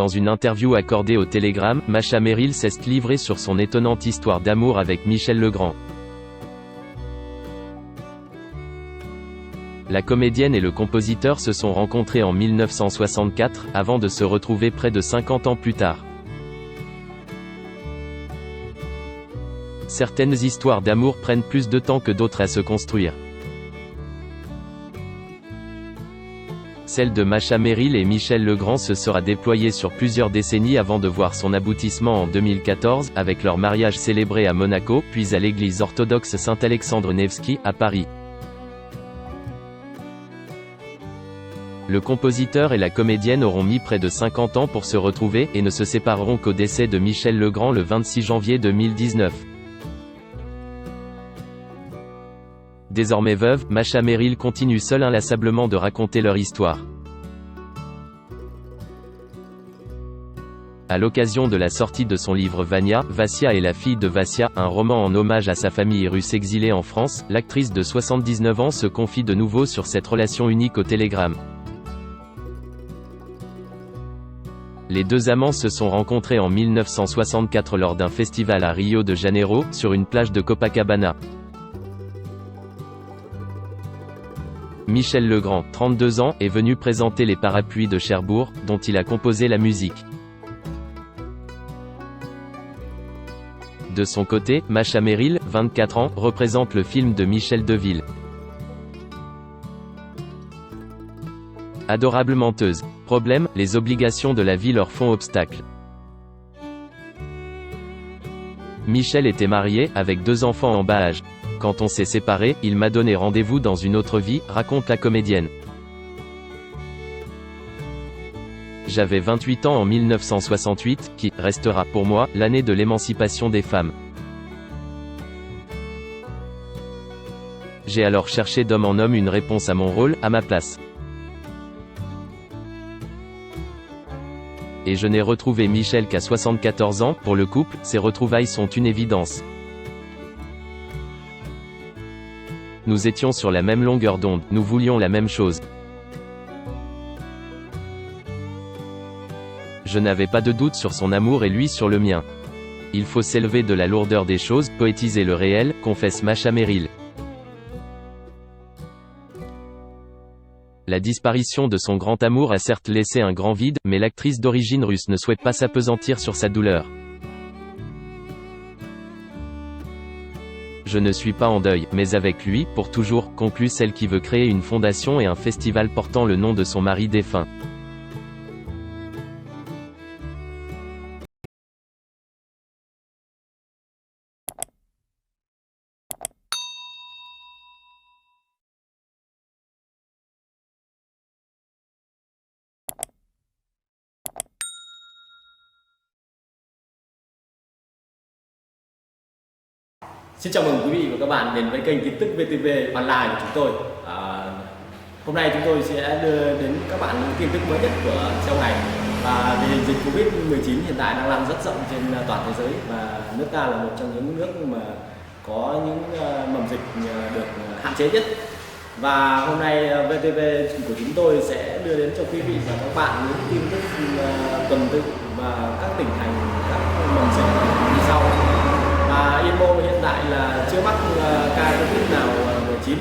Dans une interview accordée au Télégramme, Masha Merrill s'est livrée sur son étonnante histoire d'amour avec Michel Legrand. La comédienne et le compositeur se sont rencontrés en 1964, avant de se retrouver près de 50 ans plus tard. Certaines histoires d'amour prennent plus de temps que d'autres à se construire. Celle de Masha Merrill et Michel Legrand se sera déployée sur plusieurs décennies avant de voir son aboutissement en 2014, avec leur mariage célébré à Monaco, puis à l'église orthodoxe Saint-Alexandre Nevski, à Paris. Le compositeur et la comédienne auront mis près de 50 ans pour se retrouver, et ne se sépareront qu'au décès de Michel Legrand le 26 janvier 2019. Désormais veuve, Masha Merrill continue seule inlassablement de raconter leur histoire. À l'occasion de la sortie de son livre Vania, Vassia et la fille de Vassia, un roman en hommage à sa famille russe exilée en France, l'actrice de 79 ans se confie de nouveau sur cette relation unique au Télégramme. Les deux amants se sont rencontrés en 1964 lors d'un festival à Rio de Janeiro, sur une plage de Copacabana. Michel Legrand, 32 ans, est venu présenter les Parapluies de Cherbourg, dont il a composé la musique. De son côté, Masha Merrill, 24 ans, représente le film de Michel Deville. Adorable menteuse. Problème, les obligations de la vie leur font obstacle. Michel était marié, avec 2 enfants en bas âge. Quand on s'est séparés, il m'a donné rendez-vous dans une autre vie, raconte la comédienne. J'avais 28 ans en 1968, qui restera, pour moi, l'année de l'émancipation des femmes. J'ai alors cherché d'homme en homme une réponse à mon rôle, à ma place. Et je n'ai retrouvé Michel qu'à 74 ans. Pour le couple, ces retrouvailles sont une évidence. Nous étions sur la même longueur d'onde, nous voulions la même chose. Je n'avais pas de doute sur son amour et lui sur le mien. Il faut s'élever de la lourdeur des choses, poétiser le réel, confesse Masha Merrill. La disparition de son grand amour a certes laissé un grand vide, mais l'actrice d'origine russe ne souhaite pas s'appesantir sur sa douleur. Je ne suis pas en deuil, mais avec lui, pour toujours, conclut celle qui veut créer une fondation et un festival portant le nom de son mari défunt. Xin chào mừng quý vị và các bạn đến với kênh tin tức VTV Online của chúng tôi. Hôm nay chúng tôi sẽ đưa đến các bạn những tin tức mới nhất của trong ngày. Và tình hình dịch Covid-19 hiện tại đang lan rất rộng trên toàn thế giới, và nước ta là một trong những nước mà có những mầm dịch được hạn chế nhất. Và hôm nay VTV của chúng tôi sẽ đưa đến cho quý vị và các bạn những tin tức tuần tự và các tỉnh thành, các mầm dịch như sau. Yên Mô hiện tại là chưa mắc ca Covid nào 19